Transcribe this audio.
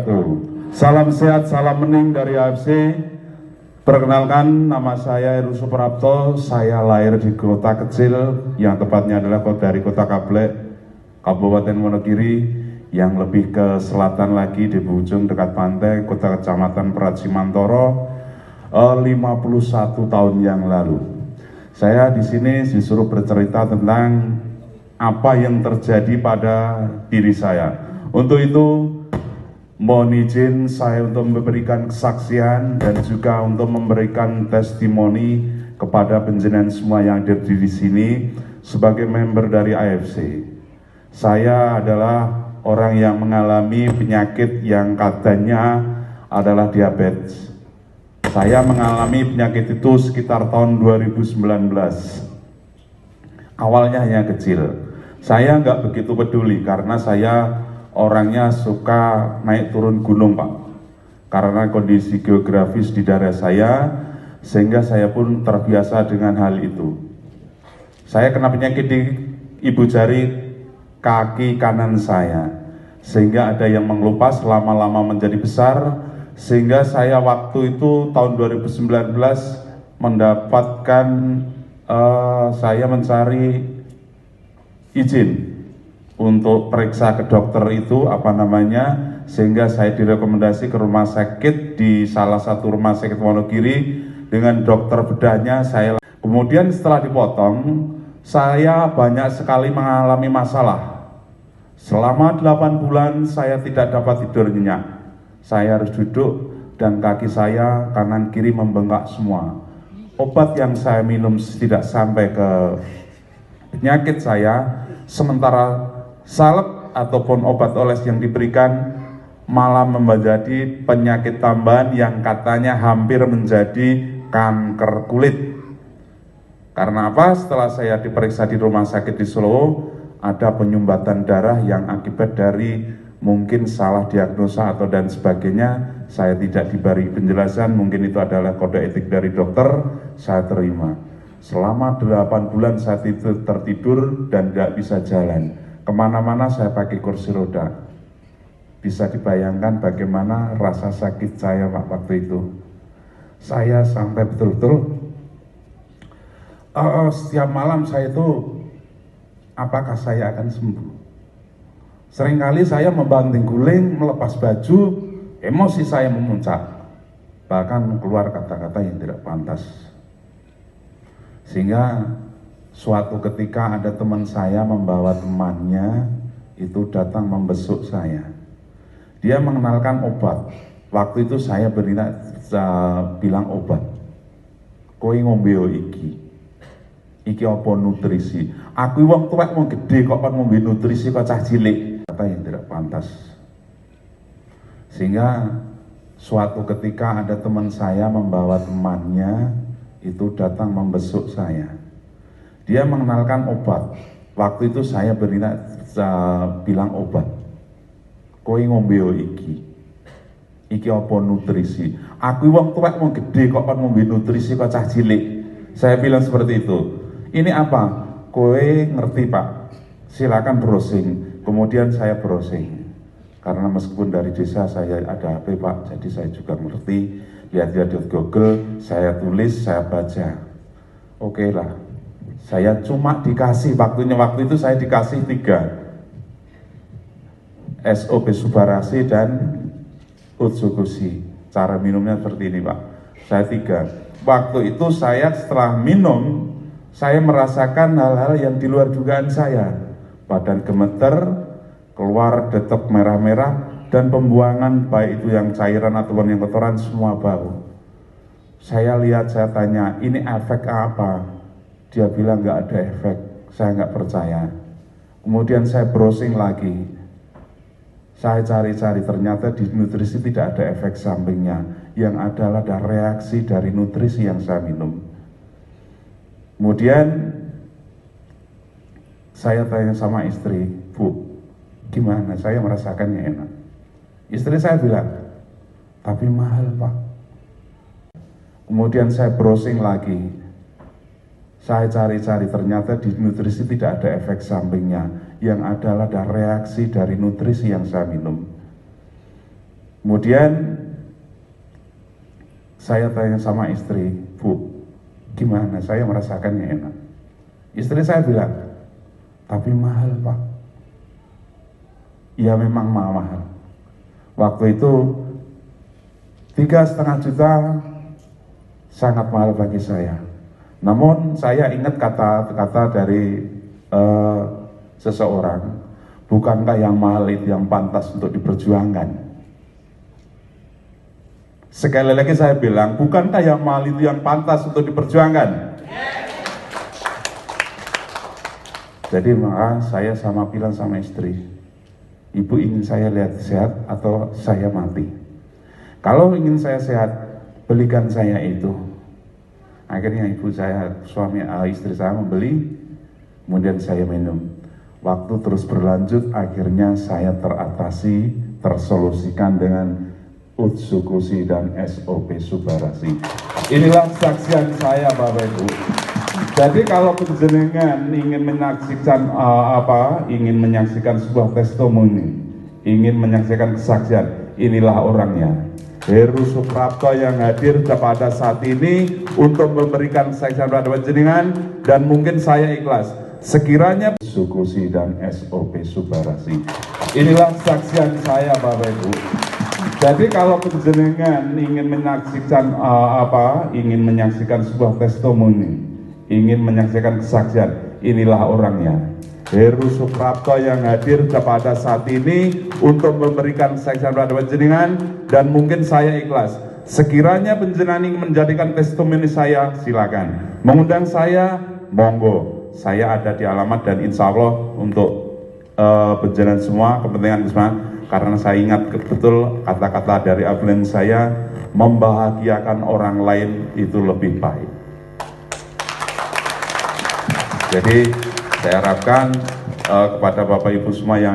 wabarakatuh. Salam sehat, salam bening dari AFC. Perkenalkan, nama saya Heru Suprapto. Saya lahir di kota kecil, yang tepatnya adalah dari kota Kablek, Kabupaten Wonogiri, yang lebih ke selatan lagi di ujung dekat pantai, kota kecamatan Prasimantoro, 51 tahun yang lalu. Saya di sini disuruh bercerita tentang apa yang terjadi pada diri saya. Untuk itu, mohon izin saya untuk memberikan kesaksian dan juga untuk memberikan testimoni kepada penjenengan semua yang ada di sini sebagai member dari AFC. Saya adalah orang yang mengalami penyakit yang katanya adalah diabetes. Saya mengalami penyakit itu sekitar tahun 2019. Awalnya hanya kecil. Saya nggak begitu peduli karena saya orangnya suka naik turun gunung, Pak. Karena kondisi geografis di daerah saya, sehingga saya pun terbiasa dengan hal itu. Saya kena penyakit di ibu jari kaki kanan saya, sehingga ada yang mengelupas lama-lama menjadi besar, sehingga saya waktu itu tahun 2019 mendapatkan saya mencari izin untuk periksa ke dokter itu sehingga saya direkomendasi ke rumah sakit di salah satu rumah sakit Wonogiri dengan dokter bedahnya. Kemudian setelah dipotong, saya banyak sekali mengalami masalah. Selama 8 bulan saya tidak dapat tidur nyenyak. Saya harus duduk dan kaki saya kanan kiri membengkak semua. Obat yang saya minum tidak sampai ke penyakit saya, sementara salep ataupun obat oles yang diberikan malah menjadi penyakit tambahan yang katanya hampir menjadi kanker kulit. Karena apa? Setelah saya diperiksa di rumah sakit di Solo, ada penyumbatan darah yang akibat dari mungkin salah diagnosa atau dan sebagainya. Saya tidak diberi penjelasan, mungkin itu adalah kode etik dari dokter, saya terima. Selama 8 bulan saya tertidur dan tidak bisa jalan. Kemana-mana saya pakai kursi roda. Bisa dibayangkan bagaimana rasa sakit saya waktu itu. Saya sampai betul-betul setiap malam saya itu, apakah saya akan sembuh? Seringkali saya membanting guling, melepas baju, emosi saya memuncak. Bahkan keluar kata-kata yang tidak pantas. Sehingga suatu ketika ada teman saya membawa temannya itu datang membesuk saya. Dia mengenalkan obat. Waktu itu saya bilang obat. Kowe ngombe iki. Iki apa nutrisi? Aku wong tuwek wong gede kok kon ngombe nutrisi kok cah cilik. Kata yang tidak pantas. Sehingga suatu ketika ada teman saya membawa temannya itu datang membesuk saya. Dia mengenalkan obat. Waktu itu saya bilang obat. Kowe ngombe iki. Iki apa nutrisi? Aku wong tuwek wong gede kok kon ngombe nutrisi kok cah cilik. Saya bilang seperti itu. Ini apa? Kowe ngerti, Pak? Silakan browsing. Kemudian saya browsing. Karena meskipun dari desa saya ada HP, Pak, jadi saya juga ngerti. Lihat-lihat di Google, saya tulis, saya baca. Oke lah. Saya cuma dikasih waktu itu saya dikasih 3 SOP Subarasi dan Utsugushi. Cara minumnya seperti ini, Pak. Saya 3. Waktu itu saya setelah minum, saya merasakan hal-hal yang di luar dugaan saya. Badan gemeter, keluar detek merah-merah, dan pembuangan baik itu yang cairan ataupun yang kotoran semua bau. Saya lihat, saya tanya, ini efek apa? Dia bilang nggak ada efek. Saya nggak percaya. Kemudian saya browsing lagi. Saya cari-cari, ternyata di nutrisi tidak ada efek sampingnya. Yang adalah ada reaksi dari nutrisi yang saya minum. Kemudian saya tanya sama istri, Bu, gimana? Saya merasakannya enak. Istri saya bilang, tapi mahal, Pak. Kemudian saya browsing lagi. Saya cari-cari, ternyata di nutrisi tidak ada efek sampingnya. Yang adalah ada reaksi dari nutrisi yang saya minum. Kemudian saya tanya sama istri, Bu, gimana? Saya merasakannya enak. Istri saya bilang, tapi mahal Pak. Ya memang mahal. Waktu itu 3,5 juta sangat mahal bagi saya. Namun saya ingat kata-kata dari seseorang, bukankah yang mahal itu yang pantas untuk diperjuangkan? Sekali lagi saya bilang, bukankah yang mahal itu yang pantas untuk diperjuangkan? Jadi maka saya bilang sama istri, Ibu ingin saya lihat sehat atau saya mati? Kalau ingin saya sehat, belikan saya itu. Akhirnya istri saya membeli, kemudian saya minum. Waktu terus berlanjut, akhirnya saya tersolusikan dengan Utsukusi dan SOP Subarasi. Inilah saksian saya Bapak Ibu. Jadi kalau penjenengan ingin menyaksikan sebuah testimoni, ingin menyaksikan kesaksian, inilah orangnya. Heru Suprapto yang hadir pada saat ini untuk memberikan kesaksian pada penjenengan, dan mungkin saya ikhlas sekiranya Utsukusi dan SOP Subarasi. Inilah saksian saya Bapak Ibu. Jadi kalau penjenengan ingin menyaksikan sebuah testimoni, ingin menyaksikan kesaksian, inilah orangnya. Heru Suprapto yang hadir pada saat ini untuk memberikan kesaksian pada penjenengan, dan mungkin saya ikhlas sekiranya penjenengan ingin menjadikan testimoni saya, silakan mengundang saya, monggo. Saya ada di alamat, dan insya Allah untuk penjenengan semua kepentingan semua. Karena saya ingat betul kata-kata dari Ablin saya, membahagiakan orang lain itu lebih baik. Jadi saya harapkan kepada Bapak Ibu semua yang